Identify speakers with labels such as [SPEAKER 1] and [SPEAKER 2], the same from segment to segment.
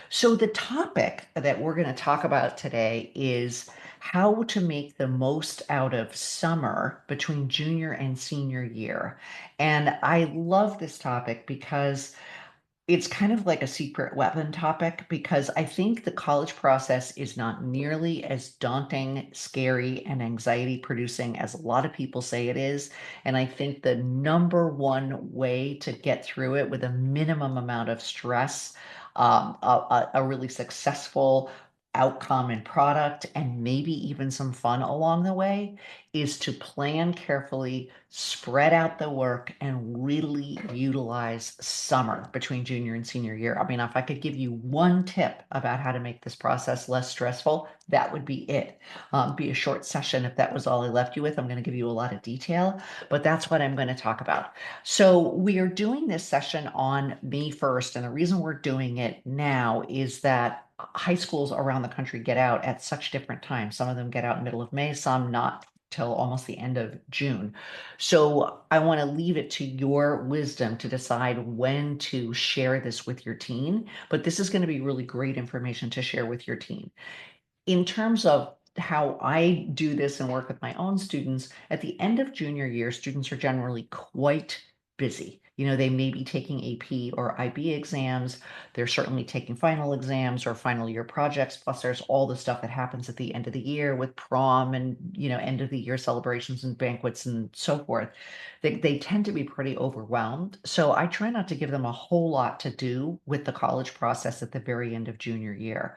[SPEAKER 1] So, the topic that we're going to talk about today is how to make the most out of summer between junior and senior year. And I love this topic because it's kind of like a secret weapon topic because I think the college process is not nearly as daunting, scary, and anxiety producing as a lot of people say it is. And I think the number one way to get through it with a minimum amount of stress, a really successful outcome and product, and maybe even some fun along the way is to plan carefully, spread out the work, and really utilize summer between junior and senior year. I mean, if I could give you one tip about how to make this process less stressful, that would be it. Be a short session if that was all I left you with. I'm going to give you a lot of detail, but that's what I'm going to talk about. So we are doing this session on May 1st, and the reason we're doing it now is that high schools around the country get out at such different times. Some of them get out in the middle of May, some not till almost the end of June. So I want to leave it to your wisdom to decide when to share this with your teen, but this is going to be really great information to share with your teen. In terms of how I do this and work with my own students, at the end of junior year, students are generally quite busy. They may be taking AP or IB exams. They're certainly taking final exams or final year projects. Plus, there's all the stuff that happens at the end of the year with prom and, end of the year celebrations and banquets and so forth. They tend to be pretty overwhelmed. So I try not to give them a whole lot to do with the college process at the very end of junior year.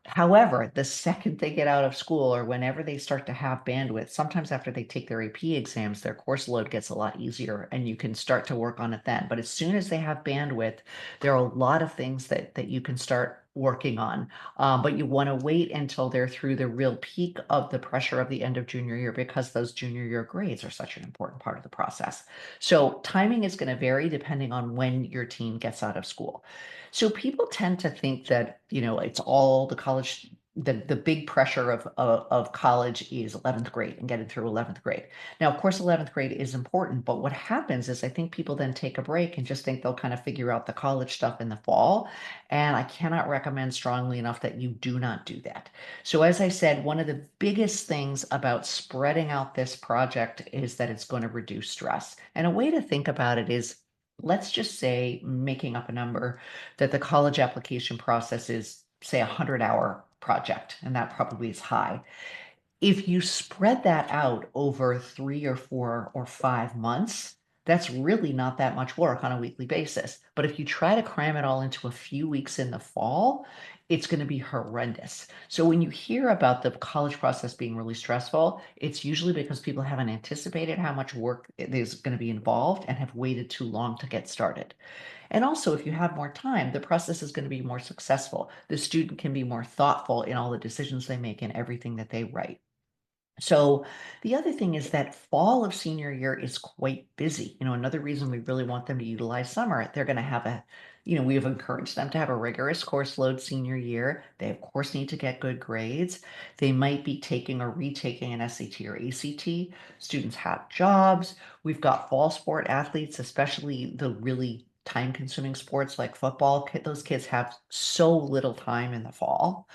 [SPEAKER 1] However, the second they get out of school or whenever they start to have bandwidth, sometimes after they take their AP exams, their course load gets a lot easier and you can start to work on it then. But as soon as they have bandwidth, there are a lot of things that you can start working on. But you want to wait until they're through the real peak of the pressure of the end of junior year because those junior year grades are such an important part of the process. So timing is going to vary depending on when your teen gets out of school. So people tend to think that, it's all the college, the big pressure of college is 11th grade and getting through 11th grade. Now, of course, 11th grade is important, but what happens is I think people then take a break and just think they'll kind of figure out the college stuff in the fall. And I cannot recommend strongly enough that you do not do that. So as I said, one of the biggest things about spreading out this project is that it's going to reduce stress. And a way to think about it is, let's just say, making up a number, that the college application process is, say, a 100-hour project, and that probably is high. If you spread that out over 3 or 4 or 5 months, that's really not that much work on a weekly basis. But if you try to cram it all into a few weeks in the fall, it's going to be horrendous. So when you hear about the college process being really stressful, it's usually because people haven't anticipated how much work is going to be involved and have waited too long to get started. And also, if you have more time, the process is going to be more successful. The student can be more thoughtful in all the decisions they make and everything that they write. So the other thing is that fall of senior year is quite busy. Another reason we really want them to utilize summer, they're going to have we have encouraged them to have a rigorous course load senior year. They, of course, need to get good grades. They might be taking or retaking an SAT or ACT. Students have jobs. We've got fall sport athletes, especially the really time consuming sports like football. Those kids have so little time in the fall.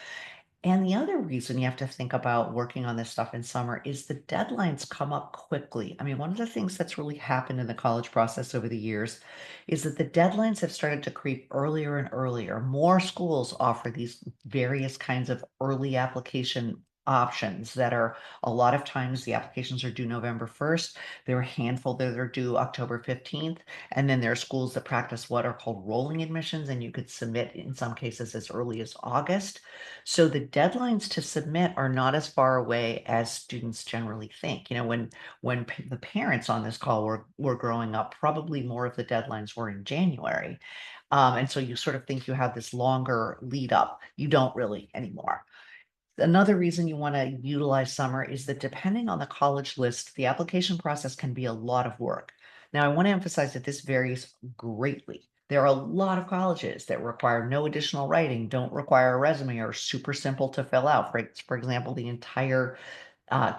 [SPEAKER 1] And the other reason you have to think about working on this stuff in summer is the deadlines come up quickly. I mean, one of the things that's really happened in the college process over the years is that the deadlines have started to creep earlier and earlier. More schools offer these various kinds of early application options that are, a lot of times the applications are due November 1st. There are a handful that are due October 15th. And then there are schools that practice what are called rolling admissions, and you could submit in some cases as early as August. So the deadlines to submit are not as far away as students generally think. When the parents on this call were growing up, probably more of the deadlines were in January. And so you sort of think you have this longer lead up. You don't really anymore. Another reason you want to utilize summer is that depending on the college list, the application process can be a lot of work. Now, I want to emphasize that this varies greatly. There are a lot of colleges that require no additional writing, don't require a resume, or are super simple to fill out. For example, the entire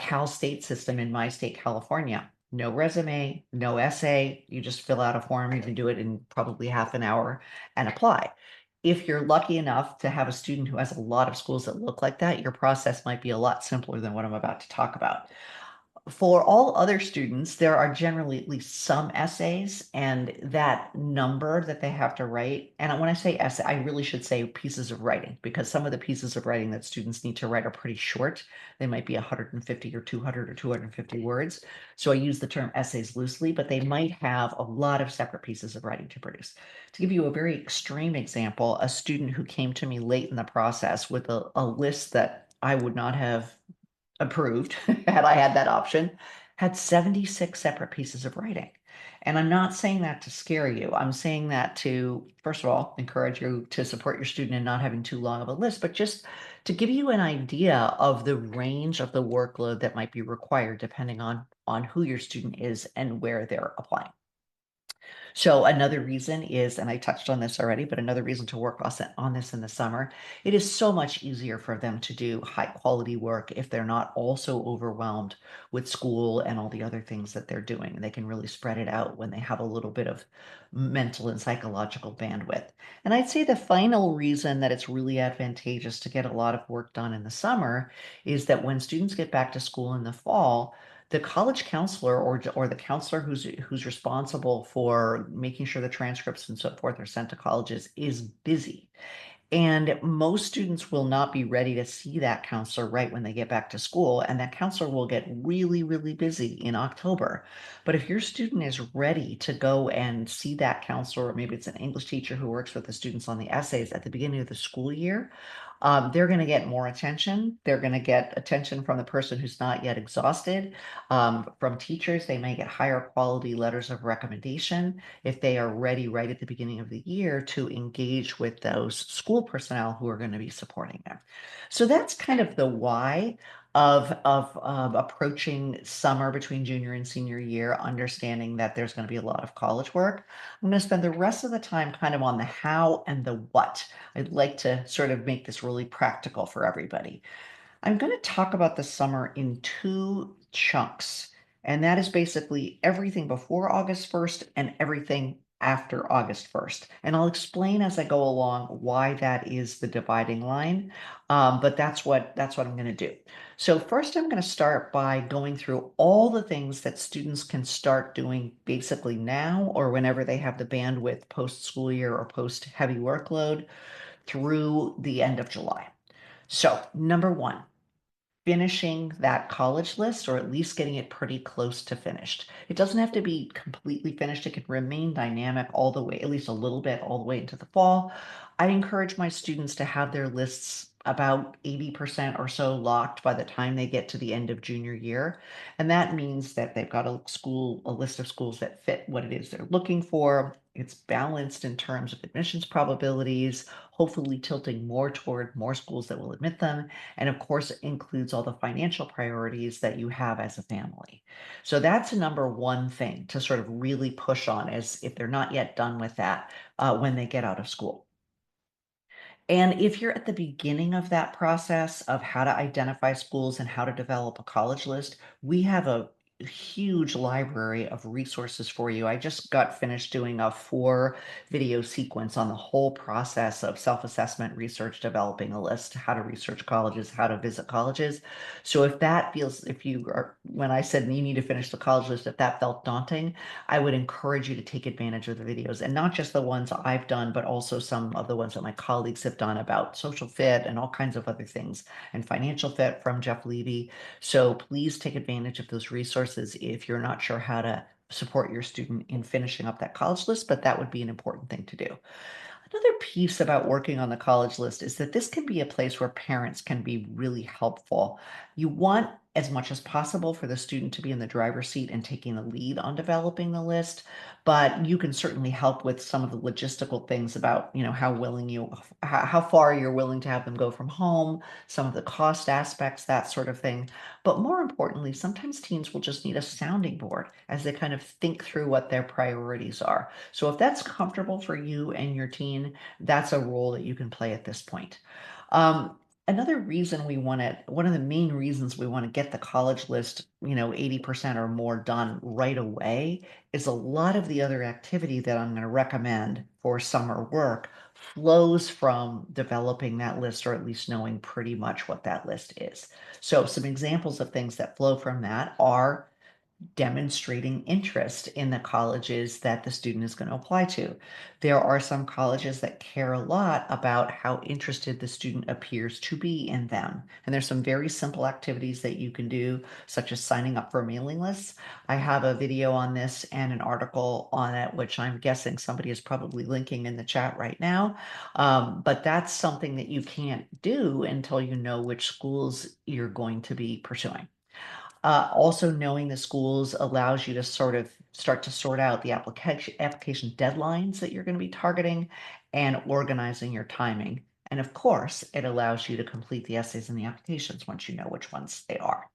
[SPEAKER 1] Cal State system in my state, California. No resume, no essay. You just fill out a form. You can do it in probably half an hour and apply. if you're lucky enough to have a student who has a lot of schools that look like that, your process might be a lot simpler than what I'm about to talk about. For all other students, there are generally at least some essays, and that number that they have to write, and when I say essay, I really should say pieces of writing, because some of the pieces of writing that students need to write are pretty short. They might be 150 or 200 or 250 words. So I use the term essays loosely, but they might have a lot of separate pieces of writing to produce. To give you a very extreme example, a student who came to me late in the process with a list that I would not have approved had I had that option, had 76 separate pieces of writing. And I'm not saying that to scare you. I'm saying that to, first of all, encourage you to support your student in not having too long of a list, but just to give you an idea of the range of the workload that might be required depending on who your student is and where they're applying. So another reason is, and I touched on this already, but another reason to work on this in the summer, it is so much easier for them to do high quality work if they're not also overwhelmed with school and all the other things that they're doing. They can really spread it out when they have a little bit of mental and psychological bandwidth. And I'd say the final reason that it's really advantageous to get a lot of work done in the summer is that when students get back to school in the fall, the college counselor or the counselor who's responsible for making sure the transcripts and so forth are sent to colleges is busy. And most students will not be ready to see that counselor right when they get back to school, and that counselor will get really, really busy in October. But if your student is ready to go and see that counselor, or maybe it's an English teacher who works with the students on the essays at the beginning of the school year, they're going to get more attention. They're going to get attention from the person who's not yet exhausted. From teachers, they may get higher quality letters of recommendation if they are ready right at the beginning of the year to engage with those school personnel who are going to be supporting them. So that's kind of the why of approaching summer between junior and senior year, understanding that there's going to be a lot of college work. I'm going to spend the rest of the time kind of on the how and the what. I'd like to sort of make this really practical for everybody. I'm going to talk about the summer in two chunks, and that is basically everything before August 1st and everything after August 1st. And I'll explain as I go along why that is the dividing line. But that's what I'm going to do. So first, I'm going to start by going through all the things that students can start doing basically now or whenever they have the bandwidth post school year or post heavy workload through the end of July. So, number one, finishing that college list or at least getting it pretty close to finished. It doesn't have to be completely finished. It can remain dynamic all the way, at least a little bit, all the way into the fall. I encourage my students to have their lists about 80% or so locked by the time they get to the end of junior year. And that means that they've got a list of schools that fit what it is they're looking for. It's balanced in terms of admissions probabilities, hopefully tilting more toward more schools that will admit them, and of course, it includes all the financial priorities that you have as a family. So that's a number one thing to sort of really push on as if they're not yet done with that when they get out of school. And if you're at the beginning of that process of how to identify schools and how to develop a college list, we have a huge library of resources for you. I just got finished doing a 4 video sequence on the whole process of self-assessment research, developing a list, how to research colleges, how to visit colleges. So if that feels, if you are, when I said you need to finish the college list, if that felt daunting, I would encourage you to take advantage of the videos, and not just the ones I've done, but also some of the ones that my colleagues have done about social fit and all kinds of other things, and financial fit from Jeff Levy. So please take advantage of those resources if you're not sure how to support your student in finishing up that college list, but that would be an important thing to do. Another piece about working on the college list is that this can be a place where parents can be really helpful. You want as much as possible for the student to be in the driver's seat and taking the lead on developing the list, but you can certainly help with some of the logistical things about, how willing how far you're willing to have them go from home, some of the cost aspects, that sort of thing. But more importantly, sometimes teens will just need a sounding board as they kind of think through what their priorities are. So if that's comfortable for you and your teen, that's a role that you can play at this point. Um, Another reason one of the main reasons we want to get the college list, 80% or more done right away is a lot of the other activity that I'm going to recommend for summer work flows from developing that list or at least knowing pretty much what that list is. So, some examples of things that flow from that are demonstrating interest in the colleges that the student is going to apply to. There are some colleges that care a lot about how interested the student appears to be in them. And there's some very simple activities that you can do, such as signing up for mailing lists. I have a video on this and an article on it, which I'm guessing somebody is probably linking in the chat right now. But that's something that you can't do until you know which schools you're going to be pursuing. Also knowing the schools allows you to sort of start to sort out the application deadlines that you're going to be targeting and organizing your timing. And of course, it allows you to complete the essays and the applications once you know which ones they are.